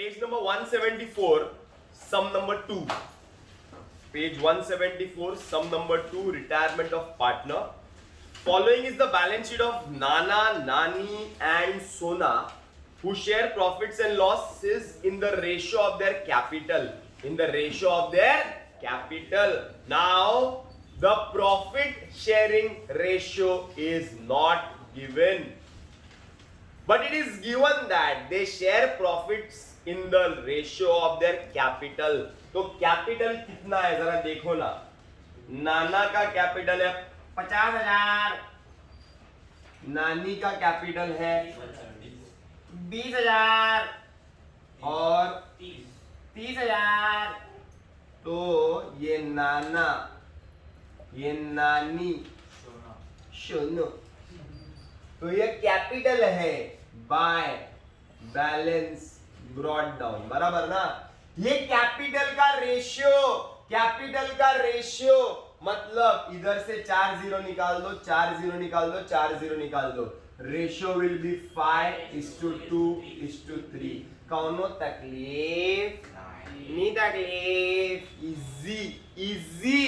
Page number 174, sum number 2. Page 174, sum number 2, retirement of partner. Following is the balance sheet of Nana, Nani and Sona, who share profits and losses in the ratio of their capital. In the ratio of their capital. Now, the profit sharing ratio is not given. But it is given that they share profits in the ratio of their capital. तो capital कितना है जरा देखो ना. नाना का capital है 50,000, नानी का कैपिटल है 20,000 और 30,000. तो ये नाना, ये नानी, सुनो, तो ये कैपिटल है बाय बैलेंस ब्रॉट डाउन, बराबर ना. ये कैपिटल का रेशियो मतलब इधर से 4 जीरो निकाल दो, 4 जीरो निकाल दो, 4 जीरो निकाल दो. Ratio will be 5:2:3. कौनो तकलीफ नहीं, तकलीफ इजी.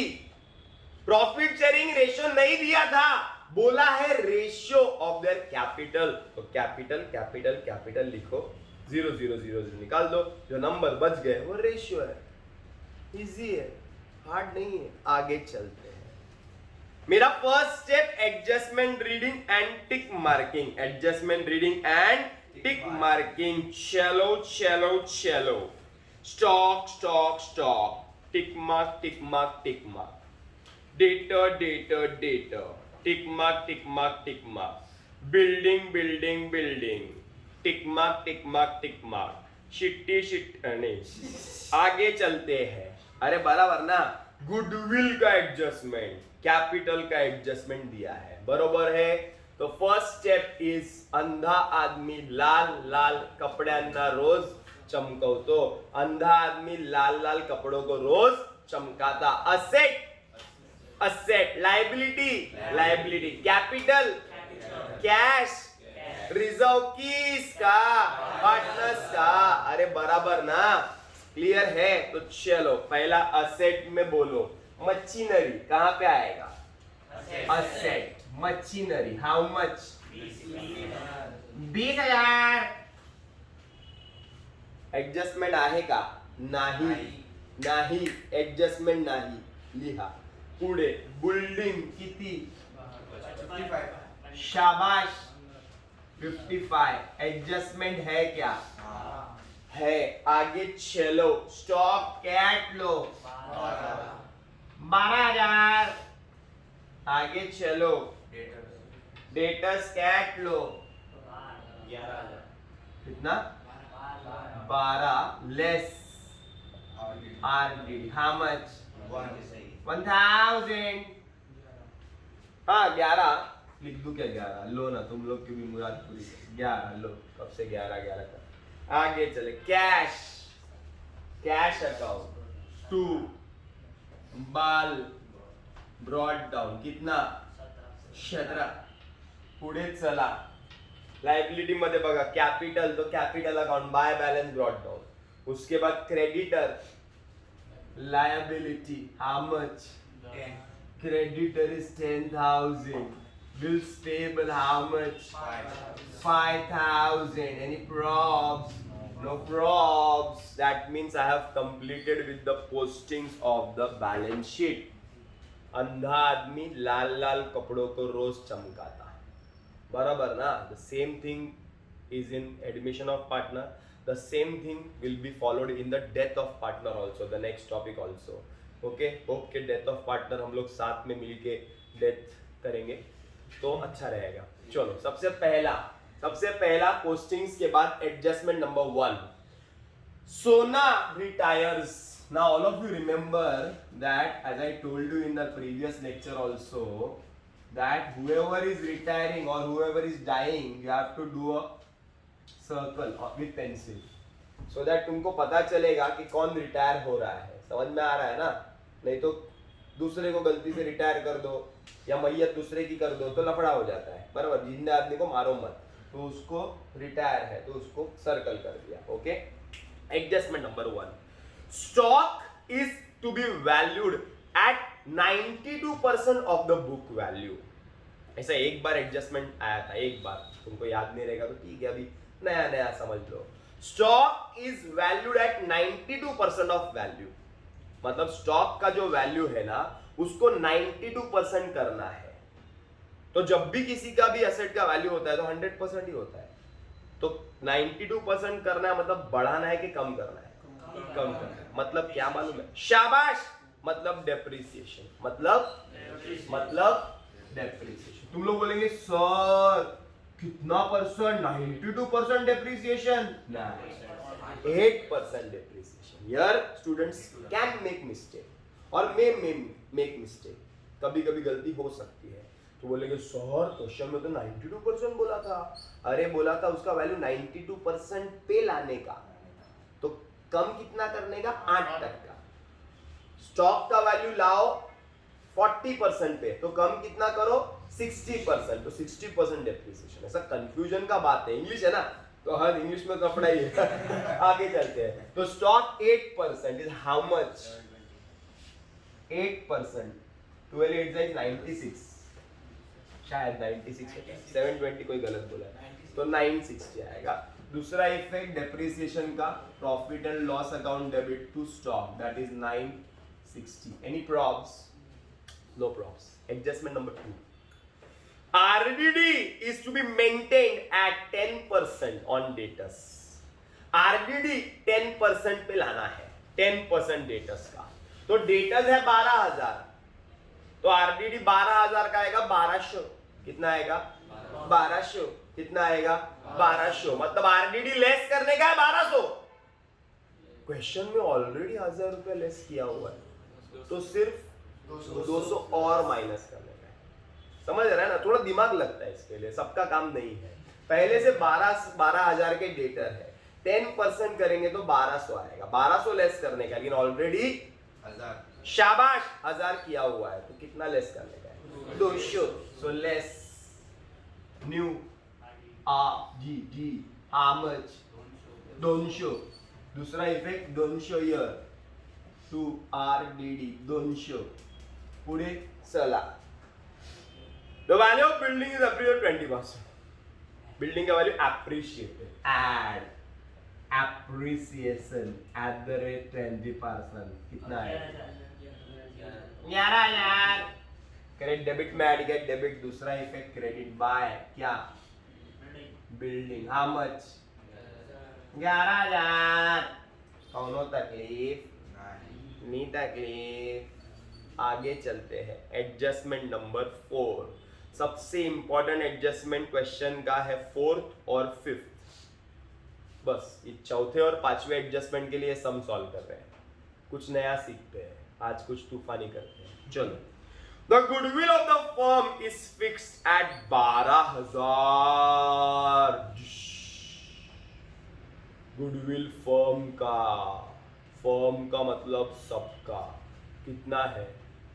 प्रॉफिट शेयरिंग रेशियो नहीं दिया था, बोला है रेशियो ऑफ देयर कैपिटल. तो कैपिटल लिखो, 0 0 0 0 निकाल दो, जो नंबर बच गए वो रेशियो है. इजी है, हार्ड नहीं है. आगे चलते हैं. मेरा first step adjustment reading and tick marking. Adjustment reading and tick marking. चलो stock tick mark. Debtor tick mark. Building tick mark. शिट नहीं. आगे चलते हैं. अरे बराबर ना. गुडविल का एडजस्टमेंट, कैपिटल का एडजस्टमेंट दिया है, बरोबर है. तो फर्स्ट स्टेप इज अंधा आदमी लाल कपड्यांना रोज चमकवतो. अंधा आदमी लाल कपड़ों को रोज चमकाता. Asset, liability, capital, cash, reserve किसका, पार्टनर्स का. अरे बराबर ना, क्लियर है. तो चलो पहला असेट में बोलो. मशीनरी कहां पे आएगा? Asset. Machinery how much? 20,000. Adjustment आहे का? नाही. एडजस्टमेंट नाही लिहा. पुढे बिल्डिंग किती? 55. शाबाश, 55. एडजस्टमेंट है क्या? है. आगे चलो. स्टॉक कैट लो 12,000. आगे चलो. डेटर्स कैट लो 11,000. कितना? 12 लेस आरडी. How much? 1,000. हाँ 11 लिख दूं क्या? 11 लो ना, तुम लोग की भी मुराद पूरी. 11 लो. कब से 11 का. आगे चले. Cash account 2. बाल ब्रॉड डाउन कितना? 17. पुढे चला. लायबिलिटी मध्ये बघा कॅपिटल, तो capital account by balance brought down. उसके बाद creditor liability how much? 10. Creditor is 10,000. Bills payable how much? 5,000. Any probs? No probs. That means I have completed with the postings of the balance sheet. अंधा आदमी लाल कपड़ों को रोज चमकाता, बराबर ना. The same thing is in admission of partner. The same thing will be followed in the death of partner also, the next topic also. Okay, hope के death of partner हम लोग साथ में मिलके death करेंगे तो अच्छा रहेगा. चलो सबसे पहला postings के बाद adjustment number 1. Sona retires. Now all of you remember that, as I told you in the previous lecture also, that whoever is retiring or whoever is dying, you have to do a circle with pencil, so that तुमको पता चलेगा कि कौन retire हो रहा है. समझ में आ रहा है ना. नहीं तो दूसरे को गलती से रिटायर कर दो या मैयत दूसरे की कर दो तो लफड़ा हो जाता है, बराबर. जिंदा आदमी को मारो मत. तो उसको रिटायर है तो उसको सर्कल कर दिया. Okay. Adjustment number 1, stock is to be valued at 92% of the book value. ऐसा एक बार एडजस्टमेंट आया था, एक बार, तुमको याद नहीं रहेगा तो ठीक है, अभी नया नया समझ लो। Stock is valued at 92% of value, मतलब स्टॉक का जो वैल्यू है ना उसको 92% करना है। तो जब भी किसी का भी एसेट का वैल्यू होता है तो 100% ही होता है। तो 92% करना है मतलब बढ़ाना है कि कम करना है? कम करना है। मतलब क्या मालूम है? शाबाश, मतलब डेप्रिसिएशन, मतलब डेप्रिसिएशन। तुम लोग बोलेंगे सर कितना percent? 92% depreciation? 8% depreciation. Here students can make mistake और मे मेक मिस्टेक, कभी कभी गलती हो सकती है। तो बोलेंगे सर क्वेश्चन में तो 92% बोला था। अरे बोला था उसका वैल्यू 92% पे लाने का, तो कम कितना करने का? 8 का। स्टॉक का वैल्यू लाओ 40% पे, तो कम कितना करो? 60%, तो 60% डेप्रिसिएशन। ऐसा कंफ्यूजन का बात है, इंग्लिश है ना तो हर इंग्लिश में कपड़ा ही है। आगे चलते हैं। तो stock 8% is how much? 8%, 12 8 is 96, शायद 96 होता है, 720 कोई गलत बोला है, तो 960 आएगा। दूसरा इफेक्ट डेप्रिसिएशन का, profit and loss account debit to stock, that is 960। Any probs? No probs. Adjustment number 2, RDD is to be maintained at 10% on debtors। RDD 10% पे लाना है, 10% डेटर्स का। तो डेटर्स है 12,000, तो RDD 12,000 का आएगा 1200। कितना आएगा? 1200। कितना आएगा? 1200। मतलब RDD लेस करने का है 1200। क्वेश्चन में ऑलरेडी 1000 रुपया लेस किया हुआ है, तो सिर्फ 200 और माइनस करने का है। समझ रहा है ना? थोड़ा दिमाग लगता है इसके लिए, सबका काम नहीं है। पहले से 12,000 के डेटर है, 10% करेंगे तो 1200 आएगा, 1200 लेस करने का, लेकिन ऑलरेडी 1000, शाबाश, 1000 किया हुआ है, तो कितना लेस करने का है? 200। सो लेस न्यू जी how much? 200। दूसरा इफेक्ट 200 ईयर टू RDD 200। पुढे चला। The value of building is appreciated 20%. Building का value appreciated, add appreciation at the rate 20%। कितना है? 11,000। क्रेडिट डेबिट में ऐड किया डेबिट। दूसरा इफेक्ट क्रेडिट बाय क्या? बिल्डिंग। How much? 11,000। कौनो तकलीफ नहीं? तकलीफ। आगे चलते हैं। एडजस्टमेंट नंबर 4, सबसे इंपॉर्टेंट एडजस्टमेंट क्वेश्चन का है 4th और 5th। बस ये चौथे और 5वें एडजस्टमेंट के लिए सम सॉल्व कर रहे हैं, कुछ नया सीखते हैं आज, कुछ तूफानी करते हैं। चलो। The goodwill of the firm is fixed at 12,000। Goodwill firm का मतलब सबका, कितना है?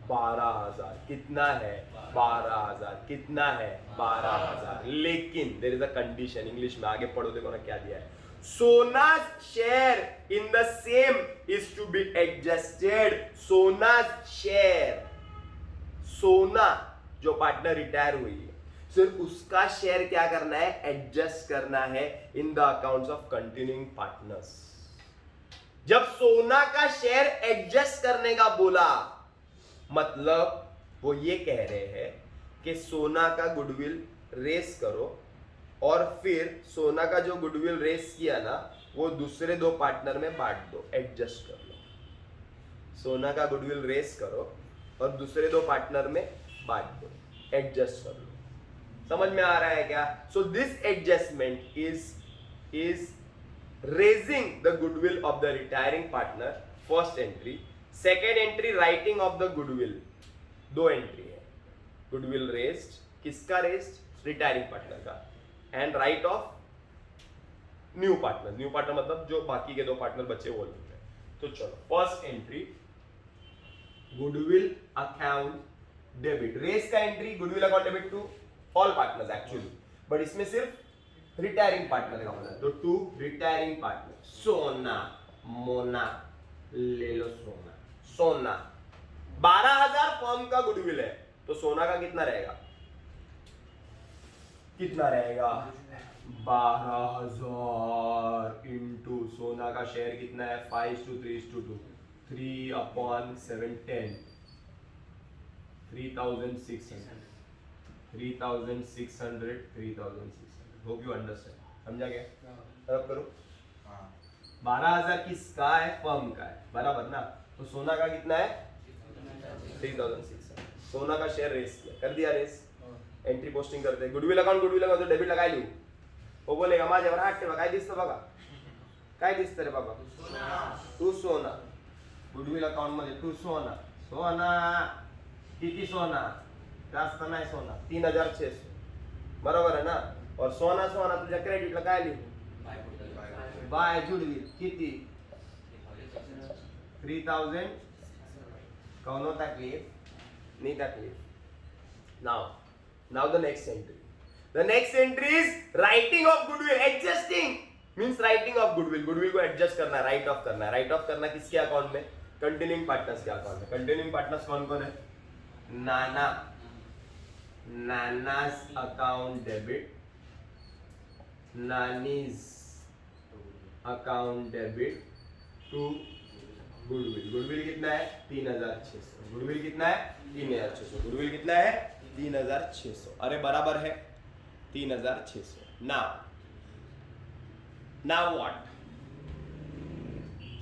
12,000। कितना है? 12,000। कितना है? 12,000। लेकिन there is a condition. English में आगे पढ़ो, देखो ना क्या दिया है। सोना's share in the same is to be adjusted। सोना's share, सोना जो पार्टनर रिटायर हुई है, सिर्फ उसका शेयर क्या करना है? एडजस्ट करना है in the accounts of continuing partners. जब सोना का शेयर एडजस्ट करने का बोला, मतलब वो ये कह रहे हैं कि सोना का गुडविल रेस करो और फिर सोना का जो गुडविल रेस किया ना वो दूसरे 2 पार्टनर में बांट दो, एडजस्ट कर लो। सोना का गुडविल रेस करो और दूसरे 2 पार्टनर में बांट दो, एडजस्ट कर लो। समझ में आ रहा है क्या? So this adjustment is raising the goodwill of the retiring partner, first entry. Second entry writing of the goodwill, 2 entry है। गुडविल रेस्ड, किसका रेस्ड? रिटायरिंग पार्टनर का। And right of new partner. New partner मतलब जो बाकी के 2 partner बचे वो लोग हैं। तो चलो, first entry goodwill account debit, rest का entry goodwill account debit to all partners actually, but इसमें सिर्फ रिटायरिंग पार्टनर का होना है। तो टू रिटायरिंग पार्टनर सोना मोना, ले लो सोना। सोना 12,000 फर्म का गुडविल है, तो सोना का कितना रहेगा? कितना रहेगा? 12,000 इंटू सोना का शेयर कितना है? 5:3:2, 3/7, 10, 3,600, 3,600, 3,600। Hope you understand. समझा गया? अब करो। 12,000 किसका है? फर्म का है, बराबर ना? तो सोना का कितना है? 3,600। सोना का शेयर रेस किया, कर दिया रेस, एंट्री पोस्टिंग करते, गुडविल अकाउंट डेबिट लगाय लिहू. हो बोलेगा माझ्यावर हात ठेवा, काय दिसतं बघा, काय दिसतं रे बाबा? तू सोना. गुडविल अकाउंट मध्ये तू सोना. सोना किती सोना? जास्त नाही सोना, 3,600. बरोबर आहे ना? और सोना सोना तुझ्या क्रेडिटला काय लिहू? बाय गुडविल किती? 3,000. कौनो तकलीफ नहीं तकलीफ. Now the next entry. The next entry is writing of goodwill. Adjusting means writing of goodwill. Goodwill को adjust करना है, write off करना है. Write off करना किसके अकाउंट में? Continuing partners के अकाउंट में. Continuing partners कौन कौन है? नाना. नाना's account debit. नानी's account debit to goodwill. Goodwill कितना है? 3,600. गुडविल कितना है? 3,600. गुडविल कितना है? 3,600. अरे बराबर है 3,600. now what?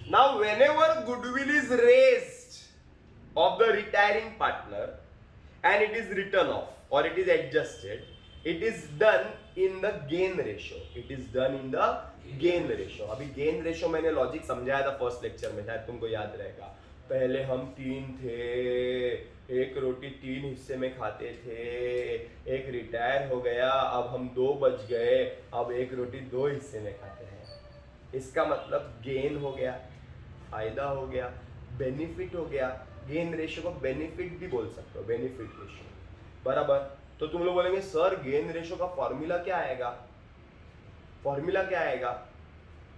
Now whenever goodwill is raised of the retiring partner and it is written off or it is adjusted, it is done in the gain ratio. It is done in the gain ratio. अभी gain ratio मैंने logic समझाया था first lecture में, शायद तुमको याद रहेगा. पहले हम 3 थे, एक रोटी 3 हिस्से में खाते थे, एक रिटायर हो गया, अब हम 2 बच गए, अब एक रोटी 2 हिस्से में खाते हैं. इसका मतलब गेन हो गया, फायदा हो गया, बेनिफिट हो गया. गेन रेशियो को बेनिफिट भी बोल सकते हो, बेनिफिट रेशियो, बराबर. तो तुम लोग बोलेंगे सर गेन रेशियो का फॉर्मूला क्या आएगा? फॉर्मूला क्या आएगा?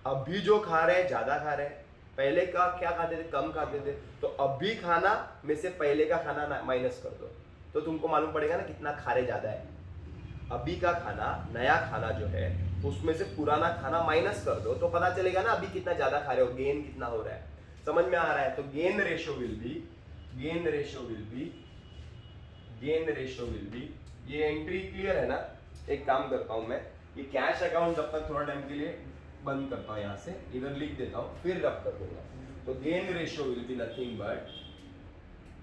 अभी जो खा रहे हैं ज्यादा खा रहे हैं, पहले का क्या खाते थे? कम खाते थे. तो अभी खाना में से पहले का खाना माइनस कर दो, तो तुमको मालूम पड़ेगा ना कितना खा रहे ज्यादा है. अभी का खाना, नया खाना जो है, उसमें से पुराना खाना माइनस कर दो, तो पता चलेगा ना अभी कितना ज्यादा खा रहे हो, गेन कितना हो रहा है. समझ में आ रहा है? तो गेन रेशियो विल बी, ये एंट्री क्लियर है ना? एक काम करता हूं मैं, ये कैश अकाउंट जब तक थोड़ा टाइम के लिए बंद करता हूं, यहां से इधर लिख देता हूं, फिर रब कर दूंगा. तो gain ratio will be nothing but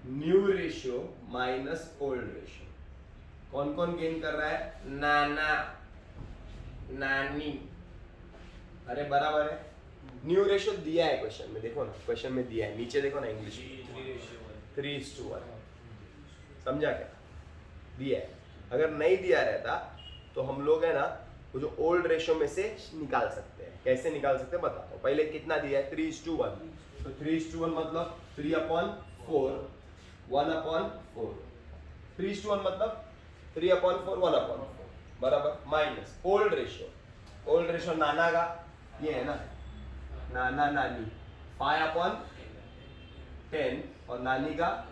new ratio minus old ratio. कौन कौन गेन कर रहा है? नाना, नानी. अरे बराबर है. न्यू रेशियो दिया है क्वेश्चन में, देखो ना, क्वेश्चन में दिया है, नीचे देखो ना, इंग्लिश 3:1. समझा क्या? दिया है. अगर नहीं दिया रहता तो हम लोग है ना वो जो ओल्ड रेशियो में से निकाल सकते हैं. कैसे निकाल सकते हैं बताता हूँ. पहले कितना दिया है? 3:1. तो 3:1 मतलब 3/4, 1/4. 3:1 मतलब 3/4, 1/4, बराबर. Minus old ratio. Old ratio नाना का ये है ना, नाना नानी 5/10 और नानी का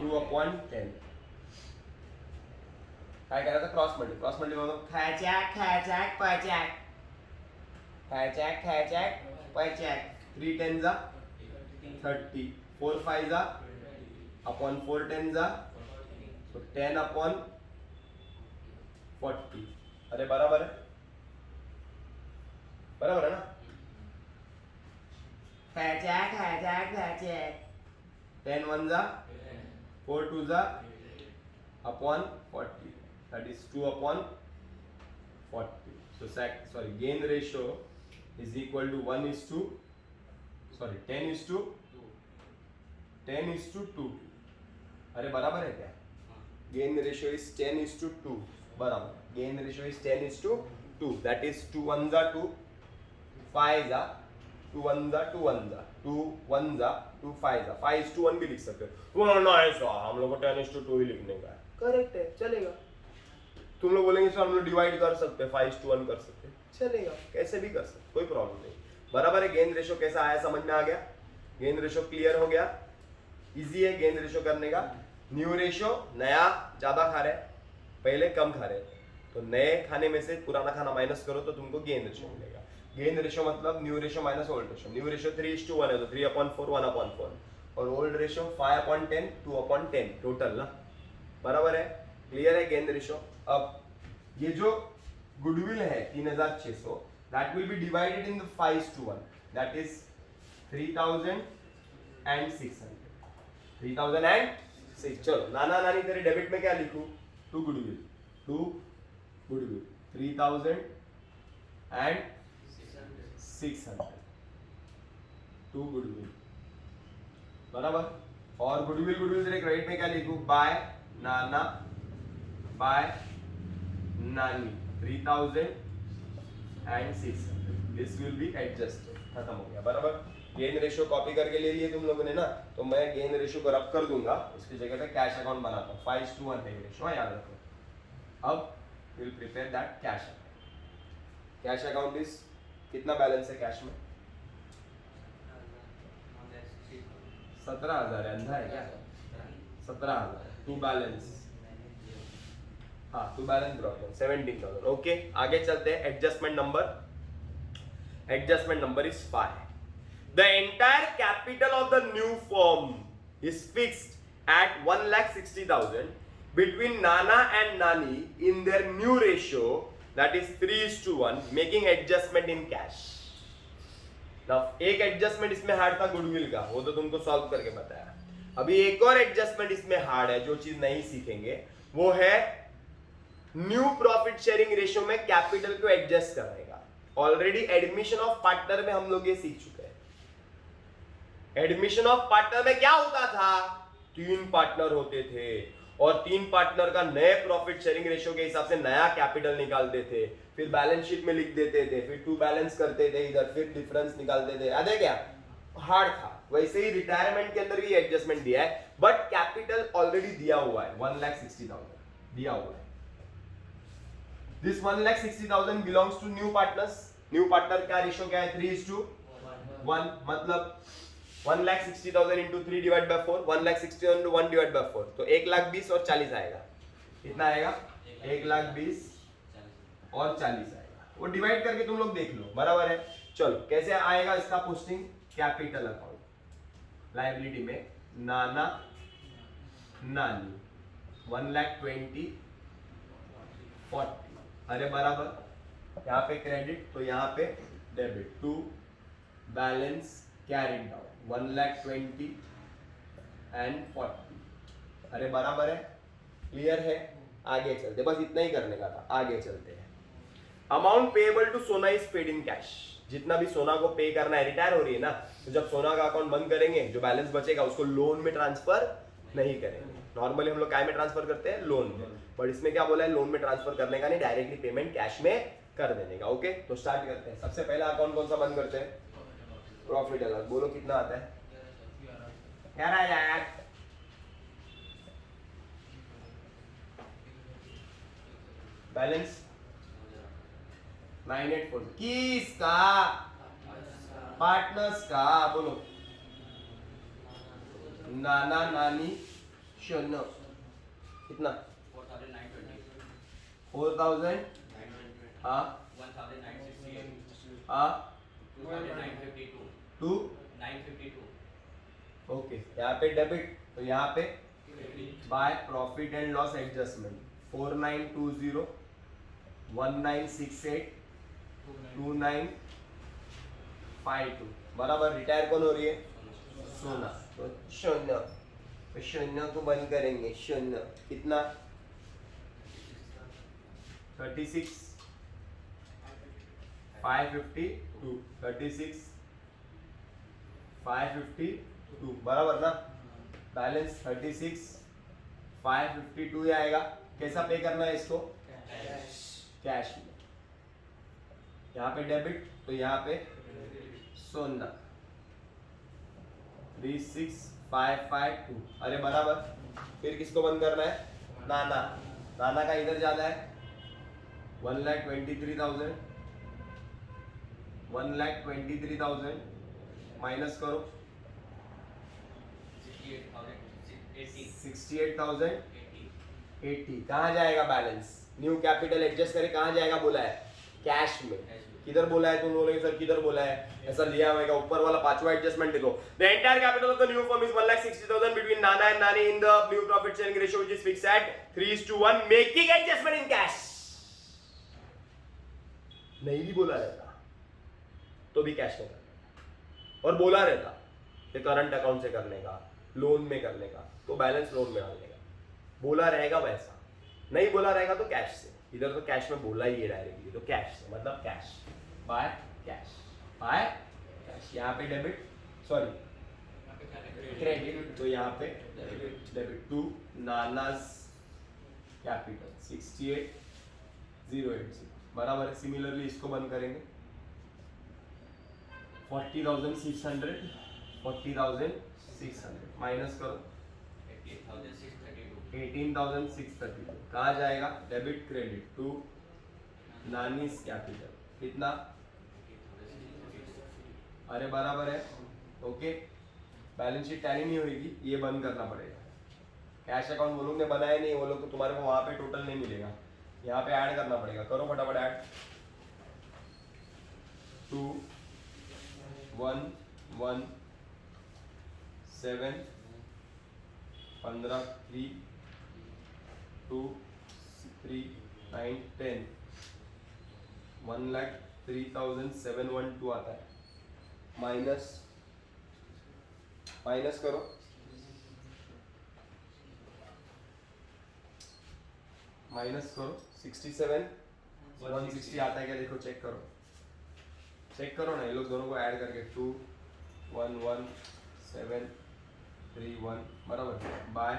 2/10. काय करायचं? क्रॉस मल्टी मतलब खायचॅक 3 10 जा 30, 4 5 जा अपॉन 4 10 जा, तो 10/40. अरे बराबर है, बराबर है ना? 10 1 जा 4 2 जा upon 40, that is 2/40. So gain ratio is equal to 10:2. अरे बराबर है क्या? गेन रेशियो इज 10:2, बराबर. Gain ratio is 10:2. That is 2 1 जा 2, 5 जा 2 1 जा 2 1 जा 2 1 जा 2 5 जा 5:1 भी लिख सकते हो. नहीं सर हम लोग को 10:2 ही लिखने का है. करेक्ट है, चलेगा. तुम लोग बोलेंगे सर हम लोग डिवाइड कर सकते हैं, 5:1 कर सकते हैं, चलेगा, कैसे भी कर सकते, कोई प्रॉब्लम नहीं. बराबर है। गेन रेशो कैसा आया समझ में आ गया? गेन रेशो क्लियर हो गया? इजी है गेन रेशो करने का। न्यू रेशो, नया ज्यादा खा रहे, पहले कम खा रहे, तो नए खाने में से पुराना खाना माइनस करो तो तुमको गेन रेशो मिलेगा। गेन रेशो मतलब new ratio minus old ratio. New ratio 3:1 है तो 3/4 1/4, और ओल्ड रेशो 5/10 2/10 टोटल ना, बराबर है। क्लियर है गेन रेशो? अब ये जो गुडविल है 3600, that will be divided in the 5:1, that is 3600। 3006। चलो नाना नानी तेरे डेबिट में क्या लिखूं? टू गुडविल 3600 टू गुडविल, बराबर। और गुडविल गुडविल तेरे क्रेडिट में क्या लिखूं? बाय नाना बाय नानी 3600। This will be adjusted. खत्म हो गया, बराबर। गेन रेशियो कॉपी करके ले लिए तुम लोगों ने ना, तो मैं गेन रेशियो को रब कर दूंगा, उसकी जगह पे कैश अकाउंट बनाता हूँ। 5:1 है रेशियो, याद रखो। अब will prepare that cash account. Cash account is, कितना बैलेंस है कैश में? 17,000 है। अंधा है क्या? 17,000 टू बैलेंस, हाँ टू बैलेंस ब्रॉड 17,000। ओके आगे चलते हैं। Adjustment number is 5। The entire capital of the new firm is fixed at 1,60,000 between Nana and Nani in their new ratio, that is 3:1, making adjustment in cash. Now एक adjustment इसमें hard था goodwill का, वो तो तुमको solve करके बताया। अभी एक और एडजस्टमेंट इसमें हार्ड है, जो चीज नहीं सीखेंगे वो है न्यू प्रॉफिट शेयरिंग रेशियो में कैपिटल को एडजस्ट करने का। ऑलरेडी एडमिशन ऑफ पार्टनर में हम लोग ये सीख चुके हैं। एडमिशन ऑफ पार्टनर में क्या होता था? 3 पार्टनर होते थे और 3 पार्टनर का नए प्रॉफिट शेयरिंग रेशियो के हिसाब से नया कैपिटल निकालते थे, फिर बैलेंस शीट में लिख देते थे, फिर टू बैलेंस करते थे इधर, फिर डिफरेंस निकालते थे। याद है क्या? हार्ड था। वैसे ही रिटायरमेंट के अंदर भी एडजस्टमेंट दिया है, बट कैपिटल ऑलरेडी दिया हुआ है 1,60,000 दिया हुआ है। This 1,60,000 belongs to new partners. New partner का रेशियो क्या है? 3:1, मतलब 1,60,000 into 3 divide by 4, 1,60,000 into 1 divide by 4, तो 1,20,000 और 40 आएगा। कितना आएगा? 1,20,000 और 40 आएगा। वो डिवाइड करके तुम लोग देख लो, बराबर है। चलो कैसे आएगा इसका पोस्टिंग? कैपिटल अकाउंट, लायबिलिटी में नाना नानी 1,20,000 40, अरे बराबर। यहाँ पे क्रेडिट तो यहाँ पे debit, to balance carried down 1,20,000 and 40, अरे बराबर है। क्लियर है? आगे चलते, बस इतना ही करने का था, आगे चलते हैं। अमाउंट पेएबल टू सोना इज पेड इन कैश। जितना भी सोना को पे करना है, रिटायर हो रही है ना, तो जब सोना का अकाउंट बंद करेंगे, जो बैलेंस बचेगा उसको लोन में ट्रांसफर नहीं करेंगे। नॉर्मली हम लोग काय में ट्रांसफर करते हैं? लोन में। बट इसमें क्या बोला है? लोन में ट्रांसफर करने का नहीं, डायरेक्टली पेमेंट कैश में कर देने का। ओके तो स्टार्ट करते हैं। सबसे पहला अकाउंट कौन सा बंद करते हैं? प्रॉफिट अलग। बोलो कितना आता है? 11,000। बैलेंस 9,840। किसका? पार्टनर्स का। बोलो नाना नानी शून्य। कितना? 4,000। हाँ हाँ 2,952। ओके यहाँ पे डेबिट, तो यहाँ पे by profit and loss adjustment 4,920 1,968 2,952, बराबर। रिटायर कौन हो रही है? सोना, तो शून्य, तो शून्य को बंद करेंगे। शून्य कितना? 36,552 36,552, बराबर ना। बैलेंस 36,552 ही आएगा। कैसा पे करना है इसको? कैश में। यहाँ पे डेबिट तो यहाँ पे सोना 36,552, अरे बराबर। फिर किसको बंद करना है? नाना। नाना का इधर ज्यादा है 1,23,000 1,23,000 माइनस करो 68,080 कहाँ जाएगा बैलेंस? न्यू कैपिटल एडजस्ट करे कहाँ जाएगा बोला है? कैश में। किधर बोला है? तुम बोलोगे सर किधर बोला है? ऐसा लिया होगा ऊपर वाला पांचवा एडजस्टमेंट देखो। The entire capital of the new firm is 1,60,000 between Nana and नानी in the new profit sharing ratio which is fixed at 3:1 making adjustment in cash. नहीं भी बोला रहता तो भी कैश में करना, और बोला रहता कि करंट अकाउंट से करने का, लोन में करने का, तो बैलेंस लोन में डालने का। बोला रहेगा वैसा, नहीं बोला रहेगा तो कैश से। इधर तो कैश में बोला ही है डायरेक्टली, तो कैश से मतलब cash by cash by cash. यहाँ पे डेबिट सॉरी क्रेडिट, तो यहाँ पे डेबिट टू नानाज कैपिटल 68,080 बराबर है। सिमिलरली इसको बंद करेंगे 40,600 माइनस करो 18,632 कहाँ जाएगा? Debit credit to Nani's capital कितना? अरे बराबर है। ओके, बैलेंस शीट टैली नहीं होगी, ये बंद करना पड़ेगा। कैश अकाउंट वो लोग ने बनाया नहीं, वो लोग तो तुम्हारे को वहां पे टोटल नहीं मिलेगा, यहाँ पे ऐड करना पड़ेगा। करो फटाफट ऐड 2 1 1 7 15 3 2 3 9 10 1,03,712 आता है। माइनस करो माइनस करो 67 160 आता है क्या? देखो चेक करो ना, ये लोग दोनों को ऐड करके 2 1 1 7 3 1 बराबर बाय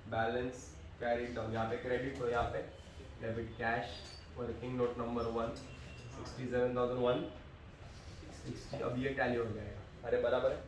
बैलेंस कैरी डाउन। यहाँ पे क्रेडिट तो यहाँ पे debit cash working note number 1 67,160 अब ये टैली हो जाएगा। अरे बराबर है।